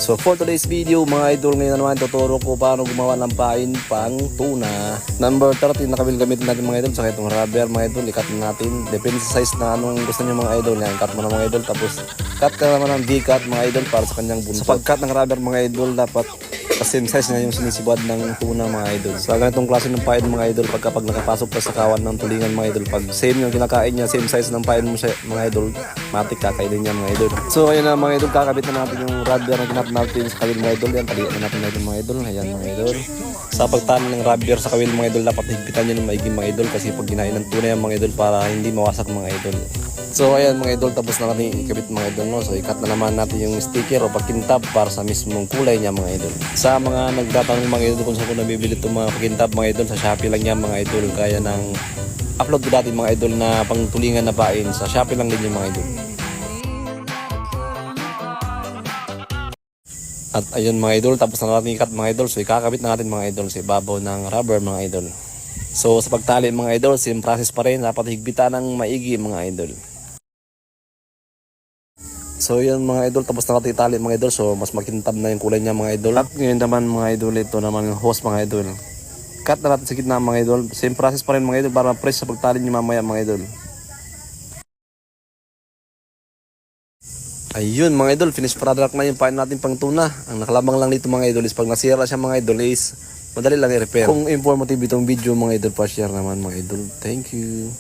So for today's video mga idol, ngayon naman tuturo ko paano gumawa ng pain pang tuna. Number 13 na kabil gamitin natin mga idol. Saka itong rubber mga idol, ikat natin. Depende sa size na anong gusto nyo mga idol. Yan, cut mo na mga idol. Tapos cut ka naman ng V-cut mga idol para sa kanyang buntot. Sa pag-cut ng rubber mga idol, dapat same size na yung sinisibad ng tuna mga idol. Sa ganitong klase ng pain mga idol, pag nakapasok ka sa kawan ng tulingan mga idol, pag same yung kinakain niya, same size ng pain mo siya mga idol, matik kakainin niya mga idol. So ayun na mga idol, kakabit na natin yung rubber na ginap natin sa kawil mga idol. Yan, talian na natin mga idol. Ayan mga idol. Sa pagtali ng rubber sa kawil mga idol, dapat higpitan nyo ng maigi mga idol, kasi pag ginain ng tuna yan mga idol para hindi mawasak mga idol. So ayan mga idol, tapos na natin ikabit mga idol, no? So ikat na naman natin yung sticker o pakintab para sa mismong kulay niya mga idol. Sa mga nagtatanong mga idol kung saan ko nabibili itong mga pakintab mga idol, sa Shopee lang yan mga idol. Kaya nang upload ko dati mga idol na pangtulingan na pain, sa Shopee lang din yung mga idol. At ayun mga idol, tapos na natin ikat mga idol. So ikakabit na natin mga idol sa ibabaw ng rubber mga idol. So sa pagtali mga idol, same process pa rin, dapat higpitan ng maigi mga idol. So yun mga idol, tapos na natin itali mga idol. So mas makintab na yung kulay niya mga idol. At ngayon naman mga idol, ito naman yung hose mga idol. Cut na natin sa gitna mga idol. Same process pa rin mga idol para press sa pagtali niyo mamaya mga idol. Ayun mga idol, finished product na yung pain natin pang tuna. Ang nakalabang lang dito mga idol is pag nasira siya mga idol is madali lang i-repair. Kung informative itong video mga idol, pa-share naman mga idol. Thank you.